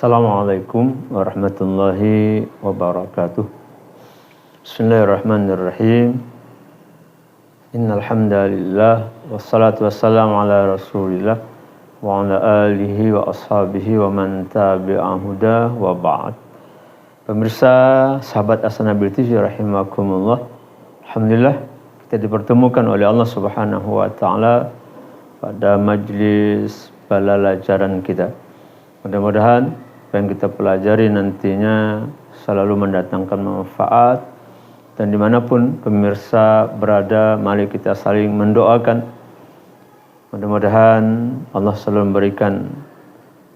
Assalamualaikum warahmatullahi wabarakatuh. Bismillahirrahmanirrahim. Innal hamdalillah wassalatu wassalamu ala Rasulillah wa ala alihi wa ashabihi wa man tabi'a huda wa ba'd. Pemirsa sahabat As-Nabil TV rahimakumullah. Alhamdulillah kita dipertemukan oleh Allah Subhanahu wa taala pada majlis pembelajaran kita. Mudah-mudahan apa yang kita pelajari nantinya selalu mendatangkan manfaat, dan dimanapun pemirsa berada, mari kita saling mendoakan. Mudah-mudahan Allah selalu memberikan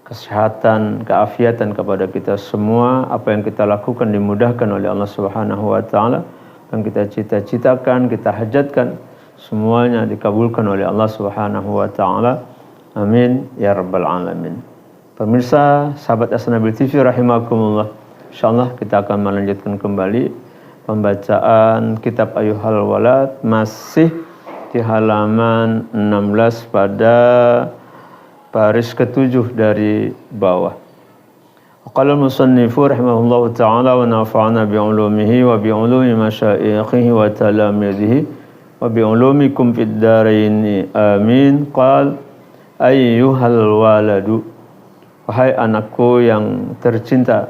kesehatan, keafiatan kepada kita semua. Apa yang kita lakukan dimudahkan oleh Allah Subhanahu wa taala. Yang kita cita-citakan, kita hajatkan, semuanya dikabulkan oleh Allah Subhanahu wa taala. Amin ya rabbal alamin. Pemirsa sahabat As-Nabil TV rahimakumullah. Insyaallah kita akan melanjutkan kembali pembacaan kitab Ayyuhal Walad, masih di halaman 16 pada baris ke-7 dari bawah. Qala al-musannifu rahimahullahu ta'ala wa nafa'ana bi'ulumihi wa bi'ulumi masyaikhihi wa talamidhihi wa bi'ulumikum fid dharain amin. Qala ayyuhal waladu, wahai anakku yang tercinta,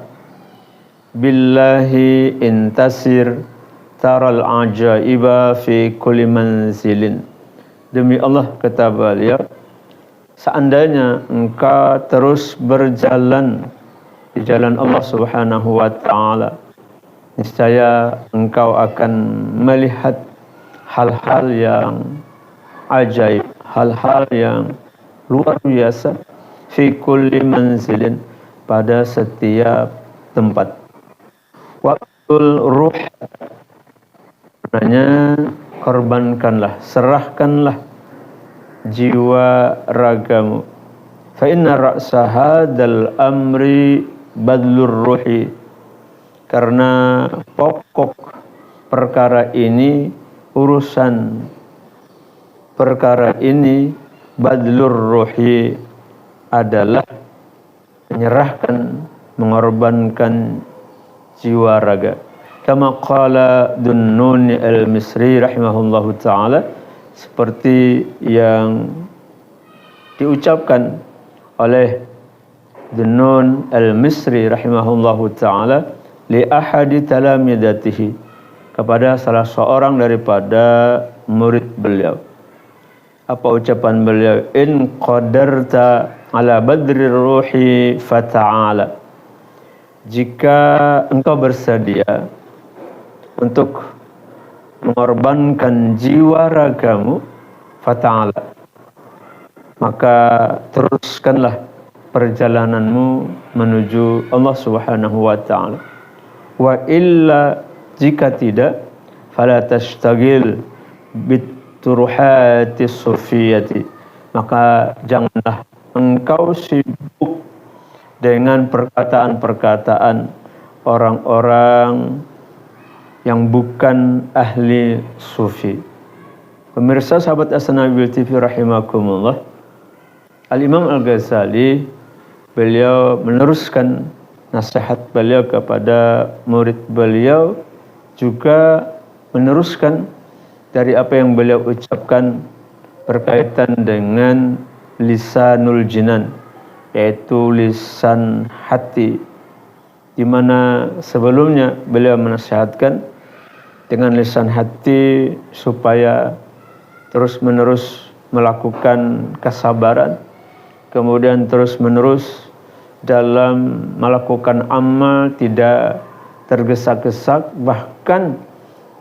billahi intasir taral ajaiba fi kulli manzilin. Demi Allah, kata beliau, seandainya engkau terus berjalan di jalan Allah Subhanahu wa taala, niscaya engkau akan melihat hal-hal yang ajaib, hal-hal yang luar biasa, fi kulli manzilin, pada setiap tempat. Waqtul ruh, maknanya korbankanlah, serahkanlah jiwa ragamu. Fa inna ra'sa hadzal amri badlur ruhi, karena pokok perkara ini, urusan perkara ini, badlur ruhi, adalah menyerahkan, mengorbankan jiwa raga. Kama qala Dhunnun al-Misri rahimahullahu ta'ala, seperti yang diucapkan oleh Dhunnun al-Misri rahimahullahu ta'ala li ahadi talamidatihi, kepada salah seorang daripada murid beliau. Apa ucapan beliau? In qadarta ala badri ruhi fata'ala, jika engkau bersedia untuk mengorbankan jiwa ragamu, fata'ala, maka teruskanlah perjalananmu menuju Allah Subhanahu wa ta'ala. Wa illa, jika tidak, fala tashtagil bituruhati sufiyati, maka janganlah engkau sibuk dengan perkataan-perkataan orang-orang yang bukan ahli sufi. Pemirsa sahabat As-Nabil TV rahimakumullah, Al-Imam Al-Ghazali, beliau meneruskan nasihat beliau kepada murid beliau, juga meneruskan dari apa yang beliau ucapkan berkaitan dengan lisanul jinan, yaitu lisan hati, di mana sebelumnya beliau menasihatkan dengan lisan hati supaya terus-menerus melakukan kesabaran, kemudian terus-menerus dalam melakukan amal tidak tergesa-gesa, bahkan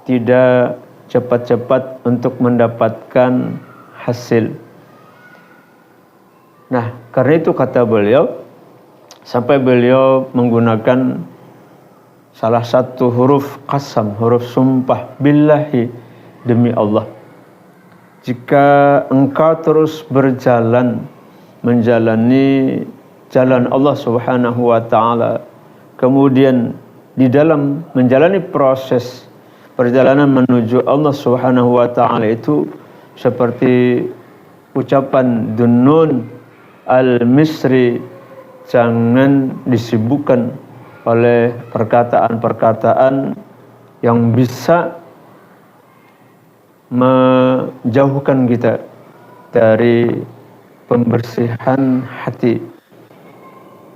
tidak cepat-cepat untuk mendapatkan hasil. Nah, karena itu kata beliau, sampai beliau menggunakan salah satu huruf qasam, huruf sumpah, billahi, demi Allah, jika engkau terus berjalan menjalani jalan Allah Subhanahu wa ta'ala, kemudian di dalam menjalani proses perjalanan menuju Allah Subhanahu wa ta'ala itu, seperti ucapan Dhunnun al-Misri jangan disibukkan oleh perkataan-perkataan yang bisa menjauhkan kita dari pembersihan hati.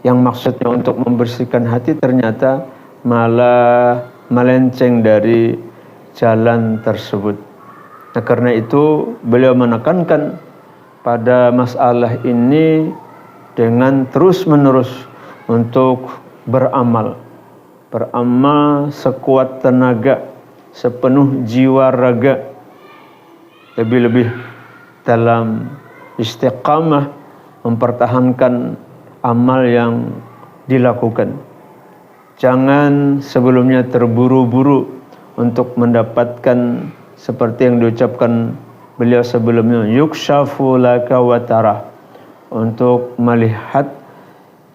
Yang maksudnya untuk membersihkan hati ternyata malah melenceng dari jalan tersebut. Nah, karena itu beliau menekankan pada masalah ini dengan terus-menerus untuk beramal sekuat tenaga, sepenuh jiwa raga, lebih-lebih dalam istiqamah mempertahankan amal yang dilakukan. Jangan sebelumnya terburu-buru untuk mendapatkan seperti yang diucapkan beliau sebelumnya, yukshafu laka wa tara, untuk melihat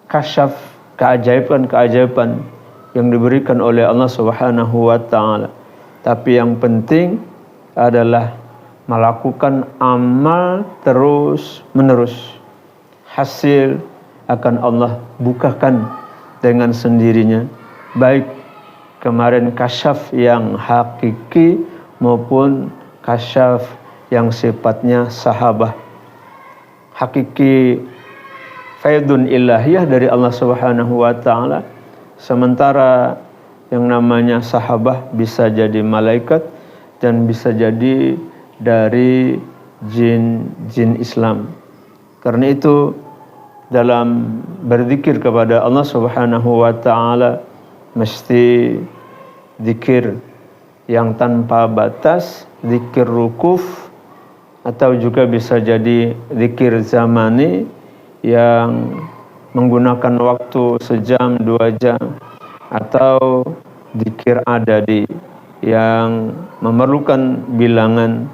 kasyaf, keajaiban-keajaiban yang diberikan oleh Allah Subhanahu wa taala. Tapi yang penting adalah melakukan amal terus-menerus. Hasil akan Allah bukakan dengan sendirinya, baik kemarin kasyaf yang hakiki maupun kasyaf yang sifatnya sahabah. Hakiki faidun ilahiyah dari Allah Subhanahu wa taala, sementara yang namanya sahabah bisa jadi malaikat dan bisa jadi dari jin Islam. Karena itu dalam berzikir kepada Allah Subhanahu wa taala mesti zikir yang tanpa batas, zikir rukuf, atau juga bisa jadi zikir zamani yang menggunakan waktu sejam 2 jam, atau zikir adadi yang memerlukan bilangan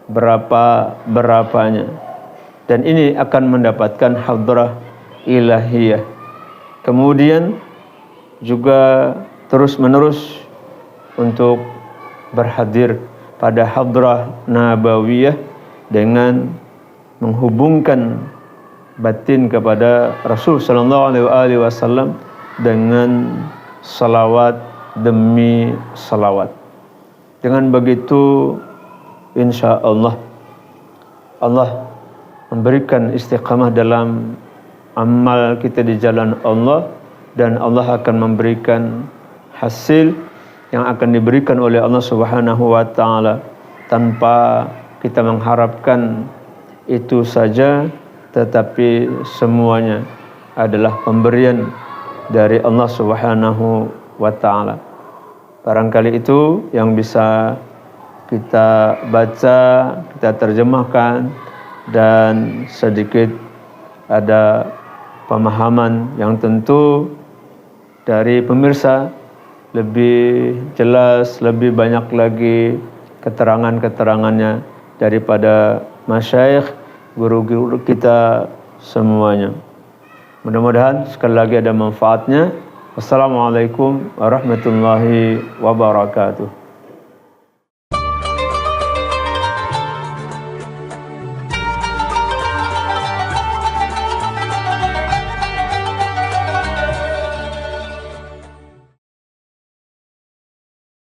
berapanya. Dan ini akan mendapatkan hadrah ilahiyah. Kemudian juga terus-menerus untuk berhadir pada hadrah nabawiyah dengan menghubungkan batin kepada Rasul sallallahu alaihi wasallam dengan salawat demi salawat. Dengan begitu insya Allah memberikan istiqamah dalam amal kita di jalan Allah, dan Allah akan memberikan hasil yang akan diberikan oleh Allah Subhanahu wa taala tanpa kita mengharapkan itu saja, tetapi semuanya adalah pemberian dari Allah Subhanahu wa taala. Barangkali itu yang bisa kita baca, kita terjemahkan, dan sedikit ada pemahaman yang tentu dari pemirsa lebih jelas, lebih banyak lagi keterangan-keterangannya daripada masyayikh, guru-guru kita semuanya. Mudah-mudahan sekali lagi ada manfaatnya. Wassalamualaikum warahmatullahi wabarakatuh.